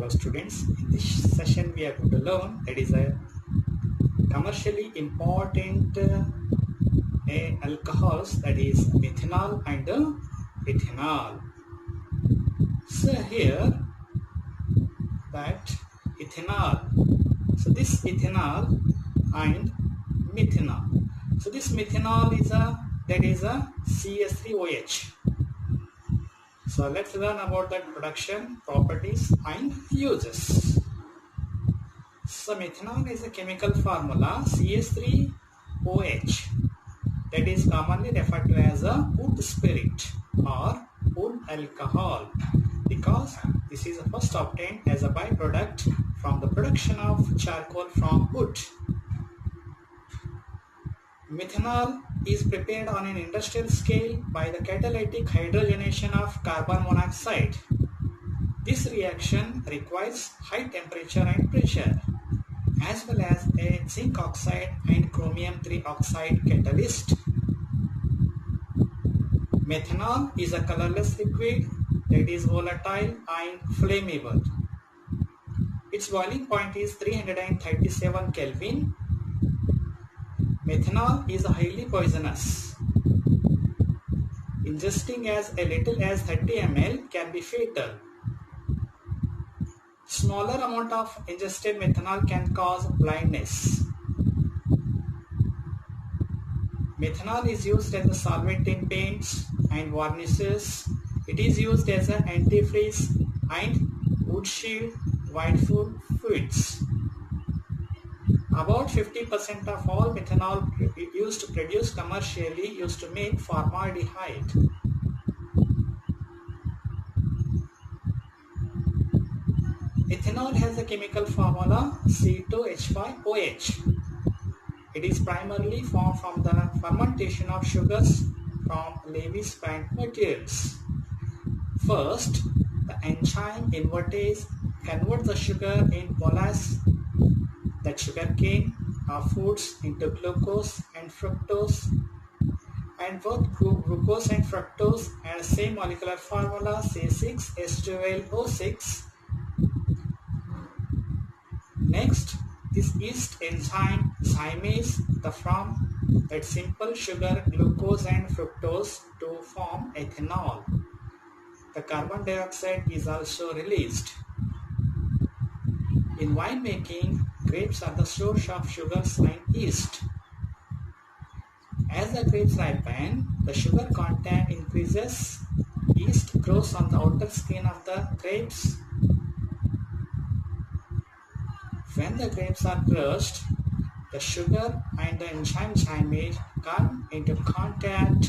Hello students, in this session we are going to learn that is a commercially important alcohols, that is methanol and ethanol. So here that ethanol, so this ethanol and methanol. So this methanol is a CH3OH. So let's learn about the production, properties and uses. So methanol is a chemical formula CH3OH that is commonly referred to as a wood spirit or wood alcohol because this is first obtained as a byproduct from the production of charcoal from wood. Methanol is prepared on an industrial scale by the catalytic hydrogenation of carbon monoxide. This reaction requires high temperature and pressure, as well as a zinc oxide and chromium 3 oxide catalyst. Methanol is a colorless liquid that is volatile and flammable. Its boiling point is 337 Kelvin. Methanol is highly poisonous. Ingesting as little as 30 ml can be fatal. Smaller amount of ingested methanol can cause blindness. Methanol is used as a solvent in paints and varnishes. It is used as an antifreeze and wood shield while fluids. About 50% of all methanol used to produce commercially used to make formaldehyde. Ethanol has a chemical formula C2H5OH. It is primarily formed from the fermentation of sugars from Levy's plant materials. First, the enzyme invertase converts the sugar in molasses, that sugarcane, or foods, into glucose and fructose, and both glucose and fructose have the same molecular formula C6H12O6. Next, this yeast enzyme zymase from that simple sugar, glucose and fructose to form ethanol. The carbon dioxide is also released. In winemaking, grapes are the source of sugars and yeast. As the grapes ripen, the sugar content increases. Yeast grows on the outer skin of the grapes. When the grapes are crushed, the sugar and the enzyme zymase come into contact,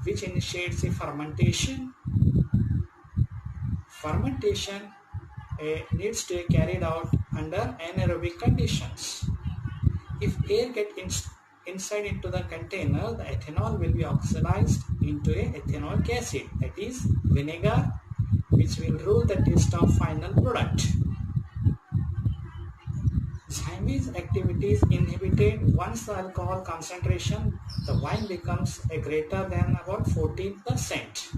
which initiates the fermentation. Fermentation needs to be carried out under anaerobic conditions. If air gets inside into the container, the ethanol will be oxidized into a ethanoic acid, that is vinegar, which will rule the taste of final product. Zymase activity is inhibited once the alcohol concentration, the wine becomes a greater than about 14%.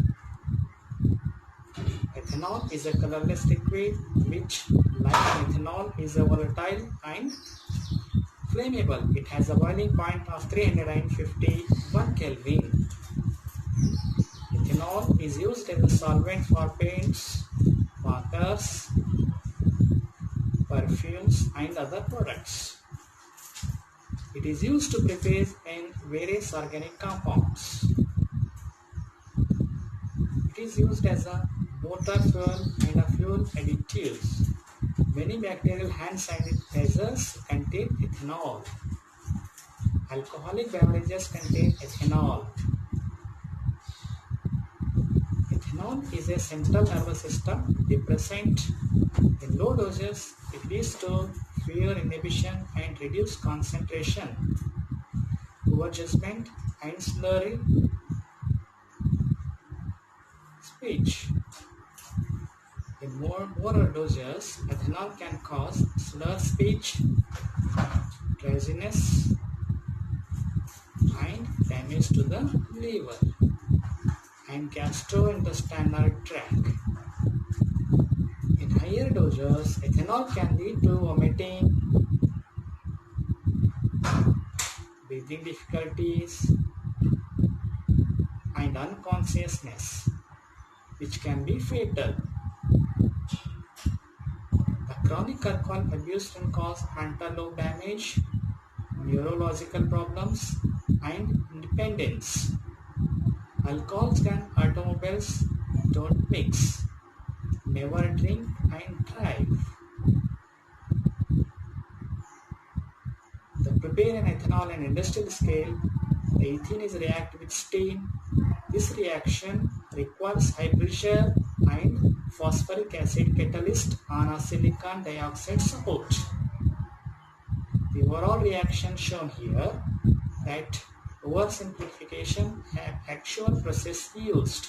Ethanol is a colorless liquid which, like methanol, is a volatile and flammable. It has a boiling point of 351 Kelvin. Ethanol is used as a solvent for paints, markers, perfumes and other products. It is used to prepare in various organic compounds. It is used as a motor fuel and a fuel additives. Many bacterial hand sanitizers contain ethanol. Alcoholic beverages contain ethanol. Ethanol is a central nervous system depressant. In low doses, it leads to fear inhibition and reduced concentration, poor judgment and slurry speech. In more doses, ethanol can cause slurred speech, drowsiness, and damage to the liver and gastrointestinal tract. In high higher doses, ethanol can lead to vomiting, breathing difficulties, and unconsciousness, which can be fatal. The chronic alcohol abuse can cause frontal lobe damage, neurological problems, and independence. Alcohols and automobiles don't mix. Never drink and drive. To prepare an ethanol on industrial scale, the ethene is reacted with steam. This reaction requires high pressure and phosphoric acid catalyst on a silicon dioxide support. The overall reaction shown here, that oversimplification have actual process used.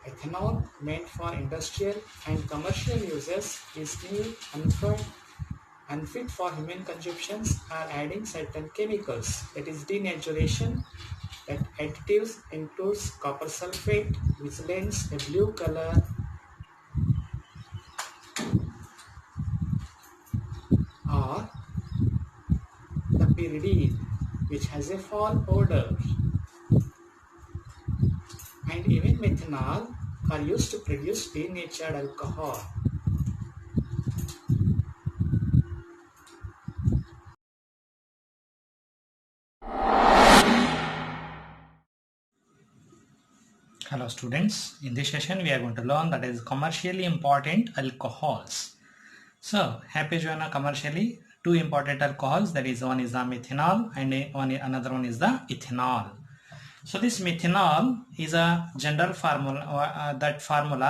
Ethanol meant for industrial and commercial uses is new, unfit for human consumptions, are adding certain chemicals, that is denaturation. That additives includes copper sulfate, which lends a blue color, or the pyridine, which has a foul odor. And even methanol are used to produce denatured alcohol. Hello students, in this session we are going to learn that is commercially important alcohols. So here पे जो है ना commercially two important alcohols, that is one is the methanol and another one is the ethanol. So this methanol is a general formula,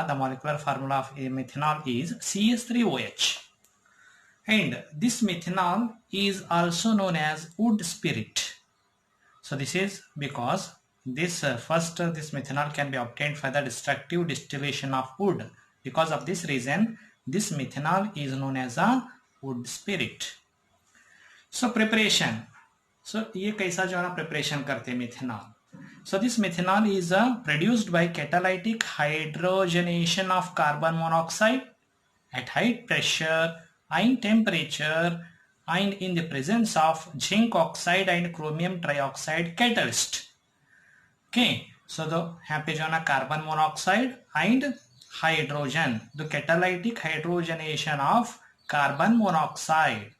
the molecular formula of a methanol is CH3OH, and this methanol is also known as wood spirit. So this is because this methanol can be obtained by the destructive distillation of wood. Because of this reason, this methanol is known as a wood spirit. So preparation. So ये कैसा जो है ना preparation करते हैं methanol. So this methanol is produced by catalytic hydrogenation of carbon monoxide at high pressure and temperature and in the presence of zinc oxide and chromium trioxide catalyst. Okay, so the यहाँ पे जो है ना carbon monoxide and hydrogen, the catalytic hydrogenation of carbon monoxide.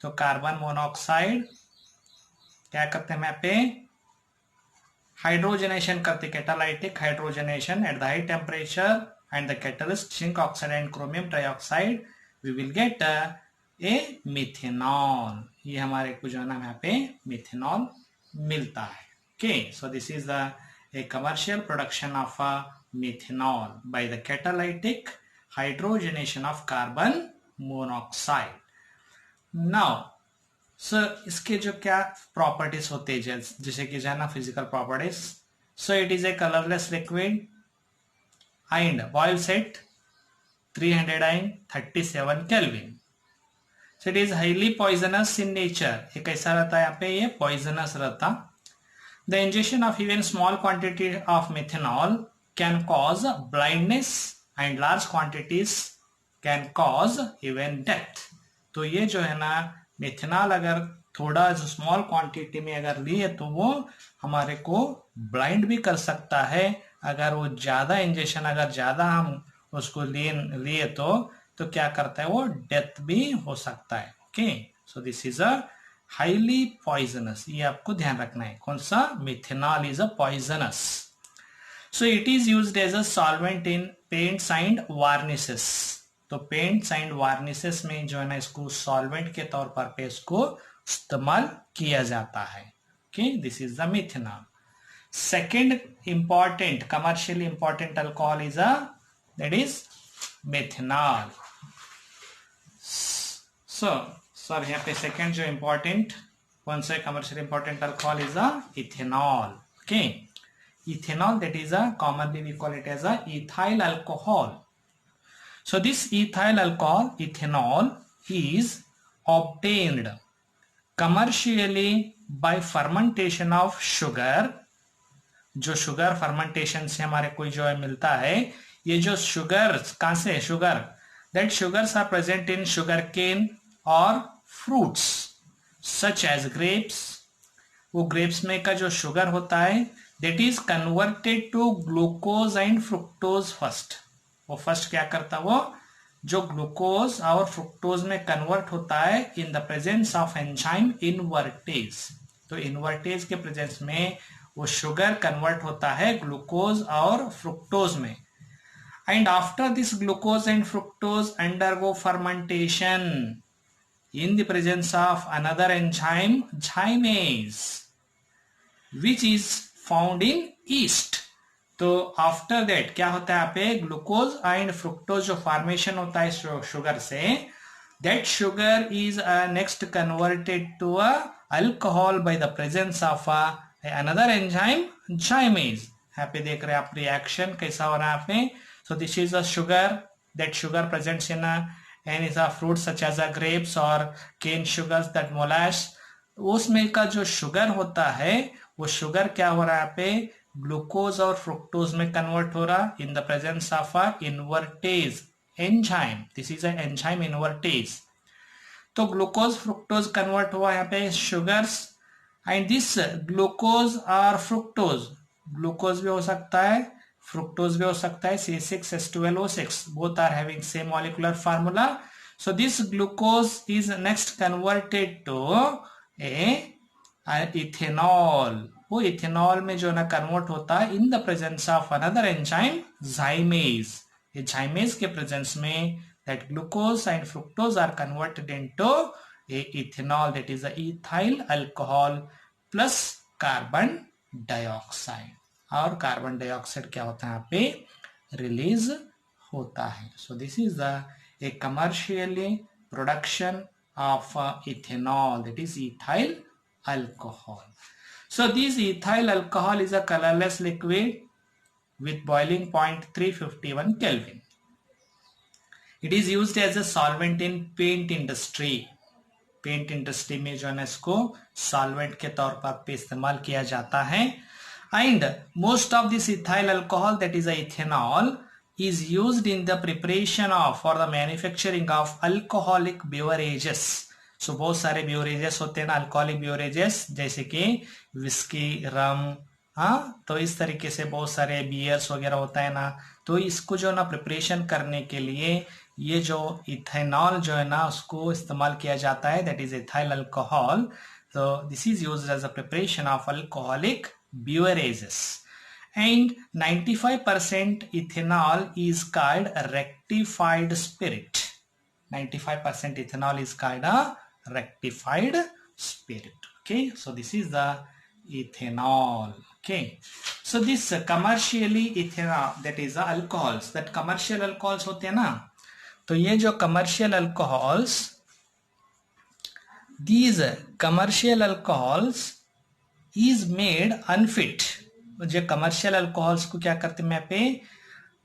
तो carbon monoxide क्या करते हैं यहाँ पे hydrogenation करते, catalytic hydrogenation at the high temperature and the catalyst zinc oxide and chromium trioxide, we will get a methanol. ये हमारे को जो है ना यहाँ पे methanol मिलता है. Okay, so this is a commercial production of methanol by the catalytic hydrogenation of carbon monoxide. Now, so इसके जो क्या properties होते हैं जैसे कि जो है ना physical properties. So it is a colorless liquid and boils at 337 Kelvin. So it is highly poisonous in nature. ये कैसा रहता है यहाँ पे, ये poisonous रहता. The ingestion of even small quantity of methanol can cause blindness and large quantities can cause even death. तो ये जो है ना methanol अगर थोड़ा जो small quantity में अगर लिए तो वो हमारे को blind भी कर सकता है. अगर वो ज़्यादा ingestion अगर ज़्यादा हम उसको लिए तो क्या करता है वो death भी हो सकता है. Okay, so this is a highly poisonous. ये आपको ध्यान रखना है. कौन सा? Methanol is a poisonous. So it is used as a solvent in paints and varnishes. तो पेंट्स एंड वार्निसेस में जो है ना इसको सॉल्वेंट के तौर पर इसको इस्तेमाल किया जाता है. Okay, this is the methanol. Second important commercially important alcohol is that is methanol. Sir यहाँ पे सेकंड जो इंपॉर्टेंट कौन सा commercially important alcohol is ethanol. Okay, ethanol that is commonly we call it as ethyl alcohol. So this ethyl alcohol, ethanol, is obtained commercially by fermentation of sugar. जो sugar fermentation से हमारे को जो है मिलता है, ये जो शुगर कहाँ से, sugar, that sugars are present in sugar cane और फ्रूट्स सच एज ग्रेप्स, वो ग्रेप्स में का जो शुगर होता है that is converted to glucose and fructose first, वो फर्स्ट क्या करता है, वो जो ग्लूकोज और फ्रुक्टोज में कन्वर्ट होता है in the presence of enzyme invertase, तो इनवर्टेज के प्रेजेंस में वो शुगर कन्वर्ट होता है ग्लूकोज और फ्रुक्टोज में, and after this glucose and fructose undergo fermentation in the presence of another enzyme zymase which is found in yeast। तो after that क्या होता है यहाँ पे, ग्लूकोज एंड फ्रुक्टोज जो फॉर्मेशन होता है शुगर से, that sugar is next converted to alcohol by the presence of another enzyme zymase. यहाँ पे देख रहे हैं आप रिएक्शन कैसा हो रहा है यहाँ पे। सो this is a sugar, that sugar presents in and is a fruit such as a grapes or cane sugars that molasses, उसमें का जो शुगर होता है वो शुगर क्या हो रहा है यहाँ पे, ग्लूकोज और फ्रुक्टोज में कन्वर्ट हो रहा in the presence of a invertase enzyme, this is a enzyme invertase. तो ग्लूकोज फ्रुक्टोज कन्वर्ट हुआ यहाँ पे शुगर्स, एंड दिस ग्लूकोज और फ्रुक्टोज, ग्लूकोज भी हो सकता है fructose भी हो सकता है, C6H12O6 both are having same molecular formula, so this glucose is next converted to a ethanol, वो इथेनॉल में जो ना कन्वर्ट होता है in the presence of another enzyme जाइमेज, ये जाइमेज के प्रेजेंस में that glucose and fructose are converted into a ethanol, that is a ethyl alcohol plus carbon dioxide, और कार्बन डाइऑक्साइड क्या होता है यहाँ पे रिलीज होता है। So this is the a commercially production of ethanol, that is ethyl alcohol. So this ethyl alcohol is a colourless liquid with boiling point 351 kelvin. It is used as a solvent in paint industry, paint industry में जो है इसको solvent के तौर पर इस्तेमाल किया जाता है। And most of this ethyl alcohol, that is ethanol, is used in the preparation of or the manufacturing of alcoholic beverages। So बहुत सारे beverages होते हैं ना, alcoholic beverages, जैसे कि विस्की, रम, हाँ, तो इस तरीके से बहुत सारे बियर्स वगैरह होता है ना, तो इसको जो ना प्रिपरेशन करने के लिए ये जो इथेनॉल जो है ना उसको इस्तेमाल किया जाता है, दैट इज एथाइल अल्कोहल। तो this is used as a preparation of alcoholic beverages, and 95% ethanol is called rectified spirit, 95% ethanol is called a rectified spirit। Okay, so this is the ethanol। Okay, so this commercially ethanol, that is the alcohols, that commercial alcohols होते हैं ना, तो ये जो commercial alcohols, these commercial alcohols is made unfit, जो commercial alcohols को क्या करते हैं यहाँ पे,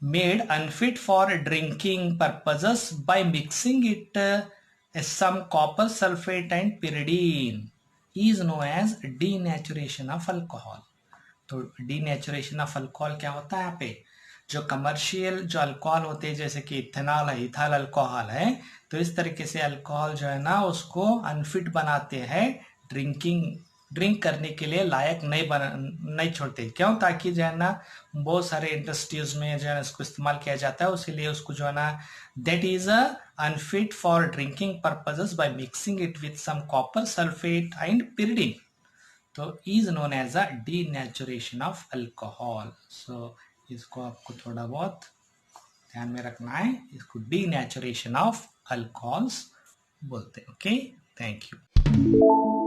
made unfit for drinking purposes by mixing it some copper sulphate and pyridine, is known as denaturation of alcohol. तो डीनेचुरेशन ऑफ अल्कोहल क्या होता है यहाँ पे, जो कमर्शियल जो अल्कोहल होते हैं जैसे कि इथेनॉल है, इथाइल अल्कोहल है, तो इस तरीके से अल्कोहल जो है ना उसको अनफिट बनाते हैं, ड्रिंक करने के लिए लायक नहीं छोड़ते। क्यों, ताकि जो है ना बहुत सारे इंडस्ट्रीज में जो है इसको इस्तेमाल किया जाता है, उसीलिए उसको जो है ना that is unfit for drinking purposes by mixing it with some copper sulphate and pyridine, तो is known as a denaturation of alcohol. So इसको आपको थोड़ा बहुत ध्यान में रखना है, इसको डीनेचुरेशन ऑफ अल्कोहल्स बोलते हैं। Okay, thank you.